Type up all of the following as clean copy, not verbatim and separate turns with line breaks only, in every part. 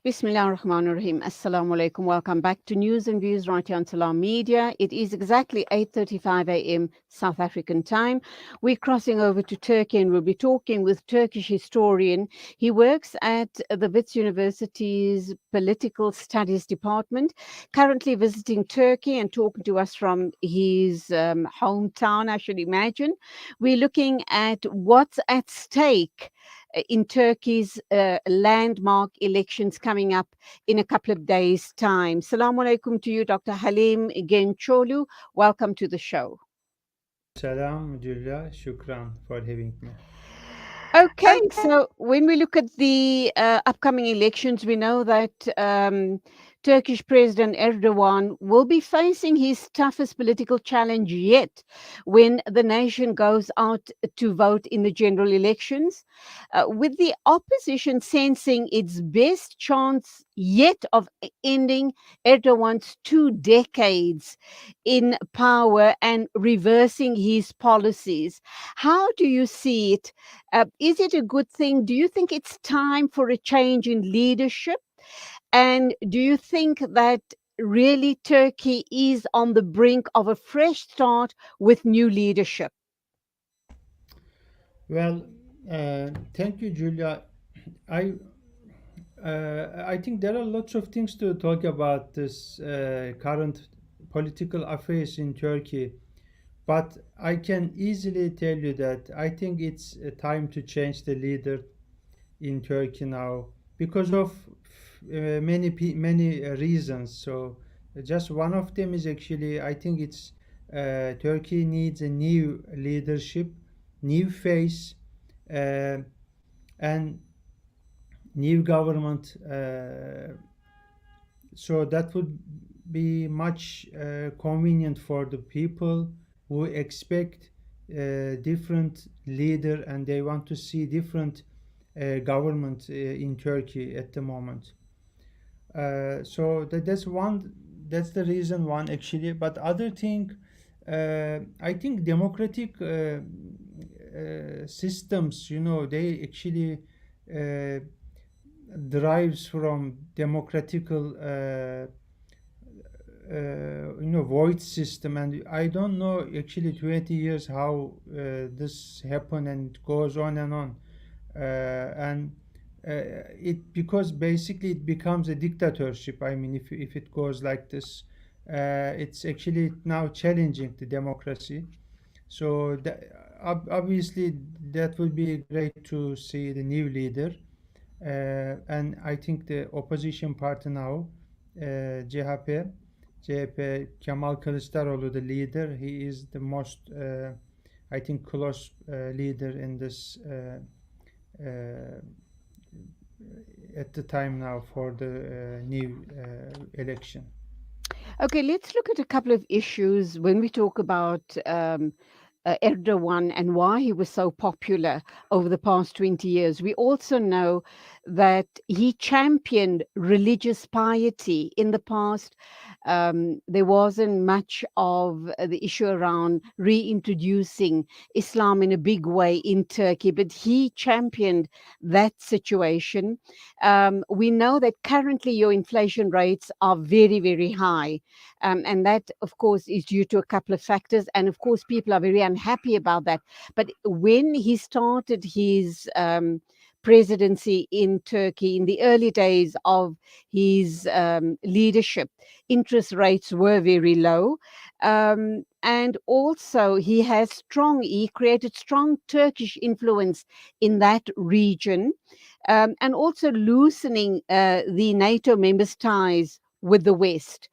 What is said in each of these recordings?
Bismillahirrahmanirrahim. Assalamu alaikum. Welcome back to News and Views right here on Salam Media. It is exactly 8:35 a.m. South African time. We're crossing over to Turkey and we'll be talking with Turkish historian. He works at the Wits University's Political Studies Department, currently visiting Turkey and talking to us from his hometown, I should imagine. We're looking at what's at stake in Turkey's landmark elections coming up in a couple of days' time. Assalamu alaikum to you, Dr. Halim Gençoğlu. Welcome to the show.
Salam, Julia. Shukran for having me.
Okay, so when we look at the upcoming elections, we know that Turkish President Erdogan will be facing his toughest political challenge yet when the nation goes out to vote in the general elections, with the opposition sensing its best chance yet of ending Erdogan's 2 decades in power and reversing his policies. How do you see it? Is it a good thing? Do you think it's time for a change in leadership? And do you think that really Turkey is on the brink of a fresh start with new leadership?
Well, thank you, Julia. I I think there are lots of things to talk about this current political affairs in Turkey, but I can easily tell you that I think it's time to change the leader in Turkey now because of many reasons. So just one of them is actually I think it's Turkey needs a new leadership, new face, uh, and new government. So that would be much convenient for the people who expect different leader and they want to see different government in Turkey at the moment. So that's one. That's the reason one actually. But other thing, I think democratic systems. They actually uh, derives from democratical void system, and I don't know actually 20 years how this happen and it goes on and on, and it because basically it becomes a dictatorship. I mean, if it goes like this, it's actually now challenging the democracy. So obviously that would be great to see the new leader, and I think the opposition party now, CHP, Kemal Kılıçdaroğlu, the leader, he is the most, I think, close leader in this at the time now for the new election.
Okay, let's look at a couple of issues when we talk about Erdogan and why he was so popular over the past 20 years. We also know that he championed religious piety in the past. There wasn't much of the issue around reintroducing Islam in a big way in Turkey, but he championed that situation. We know that currently your inflation rates are very, very high. And that, of course, is due to a couple of factors. And of course, people are very unhappy about that. But when he started his presidency in Turkey in the early days of his leadership, interest rates were very low. And also, he created strong Turkish influence in that region, and also loosening the NATO members' ties with the West.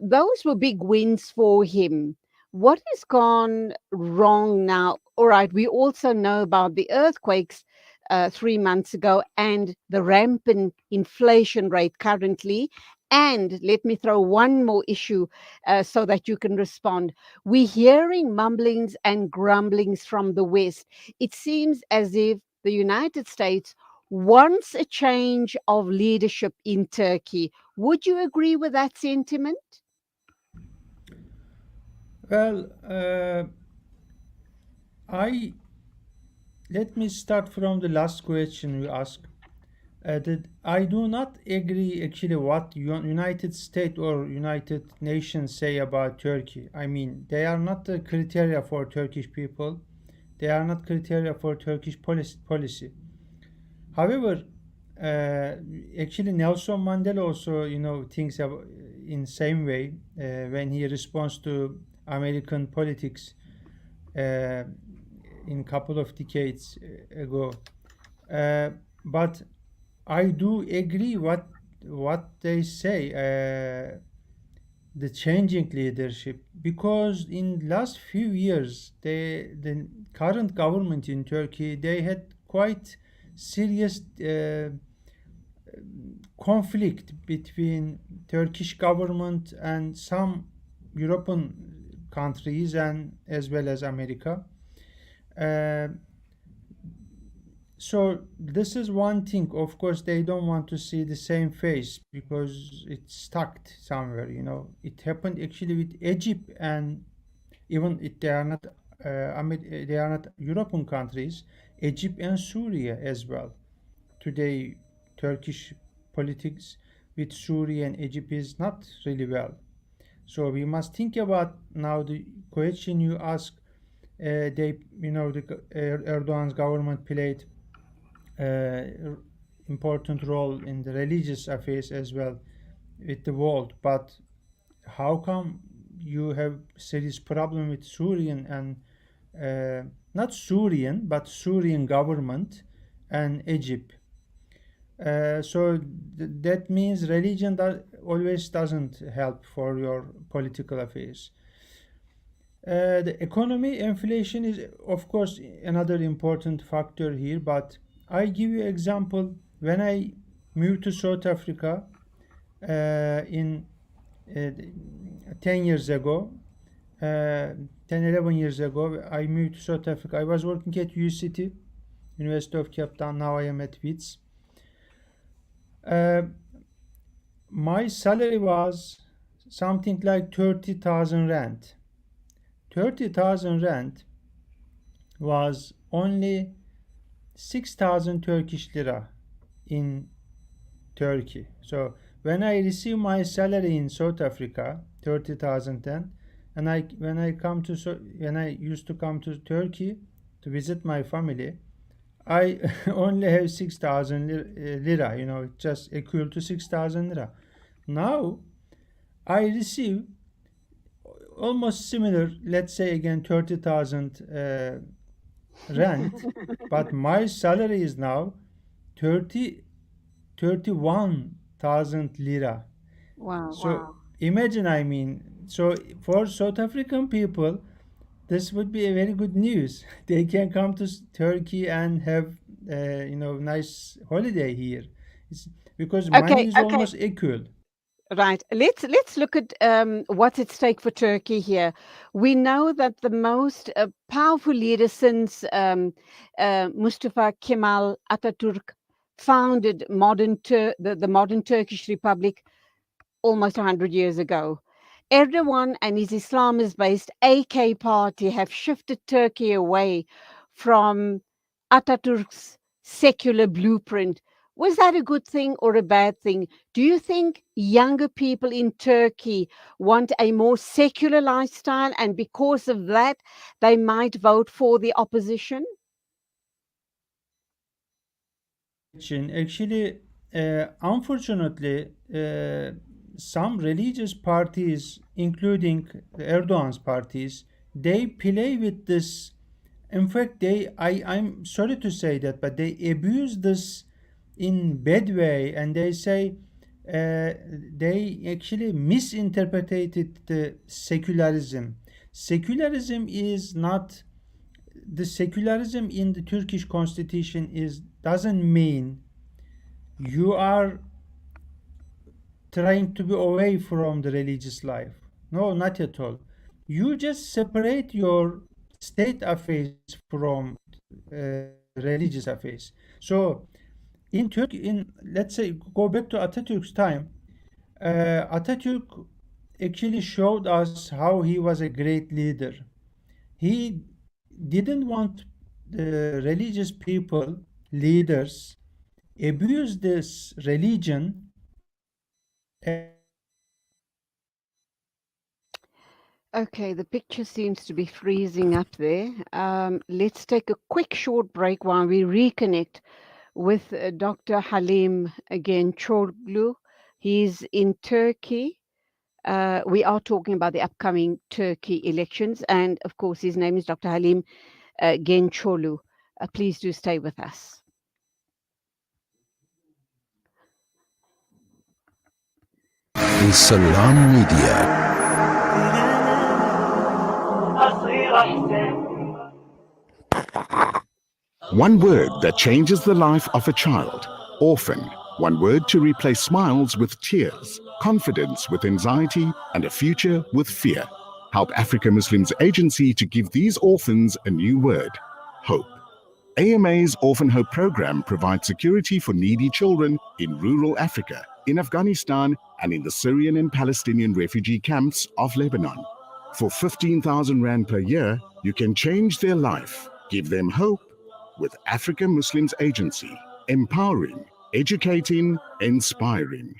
Those were big wins for him. What has gone wrong now? All right, we also know about the earthquakes 3 months ago and the rampant inflation rate currently. And let me throw one more issue so that you can respond. We're hearing mumblings and grumblings from the West. It seems as if the United States wants a change of leadership in Turkey. Would you agree with that sentiment?
Well, I let me start from the last question you asked. I do not agree actually what United States or United Nations say about Turkey. I mean, they are not the criteria for Turkish people. They are not criteria for Turkish policy. However, uh, actually Nelson Mandela also, thinks in same way when he responds to American politics uh, in couple of decades ago. Uh, but I do agree what they say. The changing leadership, because in last few years the current government in Turkey, they had quite serious conflict between Turkish government and some European countries and as well as America. Uh, so this is one thing. Of course, they don't want to see the same face because it's stuck somewhere. It happened actually with Egypt, and even if they are not, they are not European countries, Egypt and Syria as well. Today, Turkish politics with Syria and Egypt is not really well. So we must think about now the question you ask. Erdogan's government played uh, important role in the religious affairs as well with the world. But how come you have serious problem with Syrian and not Syrian but Syrian government and Egypt? So that means religion always doesn't help for your political affairs. The economy, inflation is of course another important factor here, but I give you example. When I moved to South Africa in uh, 10 years ago, 11 years ago, I moved to South Africa. I was working at UCT, University of Cape Town. Now I am at Wits. Uh, my salary was something like 30,000 rand. 30,000 rand was only 6,000 Turkish lira in Turkey. So when I receive my salary in South Africa, 30,000 then, and when I used to come to Turkey to visit my family, I only have 6,000 lira, just equal to 6,000 lira. Now I receive almost similar, let's say again 30,000 rent, but my salary is now 31,000 lira.
Wow.
So imagine, I mean, so for South African people, this would be a very good news. They can come to Turkey and have, nice holiday here. It's because money
Okay,
is almost equal.
right. Let's look at what's at stake for Turkey here. We know that the most powerful leader since Mustafa Kemal Atatürk founded the modern Turkish Republic almost 100 years ago. Erdogan and his Islamist-based AK party have shifted Turkey away from Atatürk's secular blueprint. Was that a good thing or a bad thing? Do you think younger people in Turkey want a more secular lifestyle, and because of that, they might vote for the opposition?
Actually, unfortunately, some religious parties, including Erdogan's parties, they play with this. In fact, I'm sorry to say that, but they abuse this in bad way, and they say they actually misinterpreted the secularism. Secularism is not the secularism in the Turkish constitution is doesn't mean you are trying to be away from the religious life. No, not at all. You just separate your state affairs from religious affairs. So in Turkey, in let's say go back to Atatürk's time, Atatürk actually showed us how he was a great leader. He didn't want the religious people, leaders, abuse this religion.
Okay, the picture seems to be freezing up there. Let's take a quick short break while we reconnect with Dr. Halim Gençoğlu. He's in Turkey. We are talking about the upcoming Turkey elections, and of course, his name is Dr. Halim Gençoğlu. Please do stay with us.
Salam Media. One word that changes the life of a child. Orphan. One word to replace smiles with tears, confidence with anxiety, and a future with fear. Help Africa Muslims Agency to give these orphans a new word. Hope. AMA's Orphan Hope program provides security for needy children in rural Africa, in Afghanistan, and in the Syrian and Palestinian refugee camps of Lebanon. For 15,000 Rand per year, you can change their life, give them hope, with Africa Muslims Agency, empowering, educating, inspiring.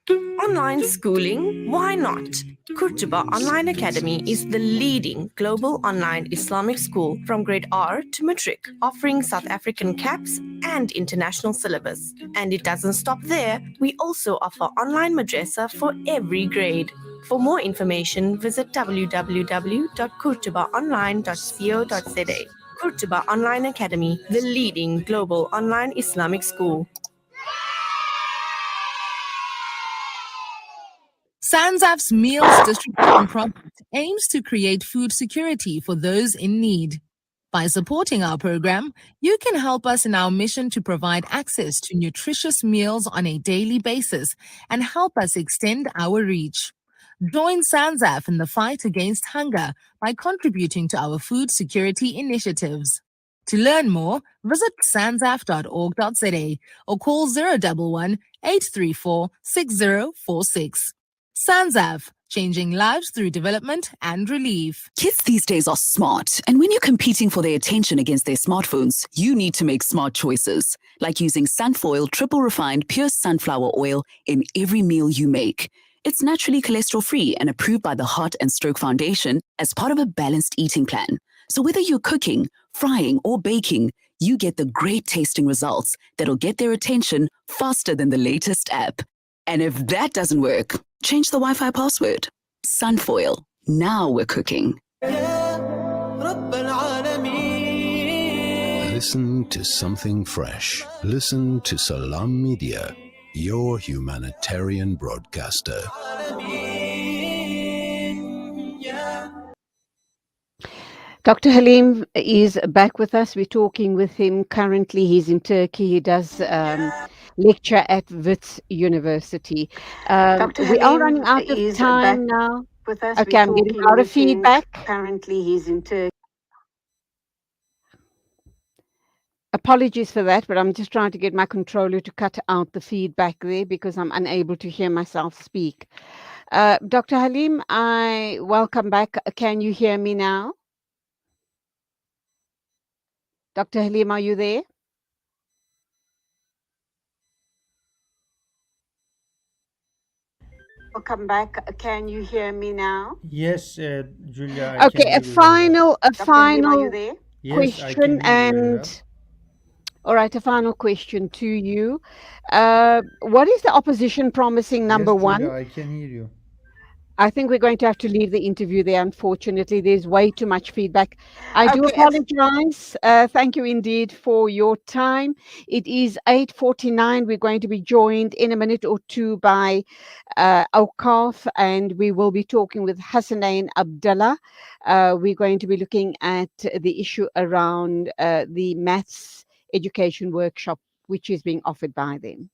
Online schooling? Why not? Kurtuba Online Academy is the leading global online Islamic school from grade R to matric, offering South African caps and international syllabus. And it doesn't stop there. We also offer online madrasa for every grade. For more information, visit www.kurtubaonline.co.za. Kurtuba Online Academy, the leading global online Islamic school.
SANZAF's Meals Distribution Project aims to create food security for those in need. By supporting our program, you can help us in our mission to provide access to nutritious meals on a daily basis and help us extend our reach. Join SANZAF in the fight against hunger by contributing to our food security initiatives. To learn more, visit sanzaf.org.za or call 011 834 6046. SANZAF, changing lives through development and relief.
Kids these days are smart, and when you're competing for their attention against their smartphones, you need to make smart choices, like using Sunfoil triple refined pure sunflower oil in every meal you make. It's naturally cholesterol-free and approved by the Heart and Stroke Foundation as part of a balanced eating plan. So whether you're cooking, frying, or baking, you get the great tasting results that'll get their attention faster than the latest app. And if that doesn't work, change the Wi-Fi password. Sunfoil. Now we're cooking.
Listen to something fresh. Listen to Salam Media, your humanitarian broadcaster.
Dr. Halim is back with us. We're talking with him. Currently, he's in Turkey. He does lecture at Wits University. We are running out of time now.
With us.
Okay, I'm getting a lot of feedback.
Currently, he's in Turkey.
Apologies for that, but I'm just trying to get my controller to cut out the feedback there because I'm unable to hear myself speak. Dr. Halim, I welcome back. Can you hear me now? Dr. Halim, are you there? Welcome back. Can you hear me now?
Yes, Julia. I
Okay,
can
a
hear you
final
Halim, are you there?
Yes, I
question
can hear you well.
and all right, a final question to you. What is the opposition promising, number
Yes,
one?
Julia, I can hear you.
I think we're going to have to leave the interview there, unfortunately. There's way too much feedback. I do
Okay.
apologize. Thank you indeed for your time. It is 8:49. We're going to be joined in a minute or two by Awqaf, and we will be talking with Hassanain Abdullah. We're going to be looking at the issue around the maths education workshop, which is being offered by them.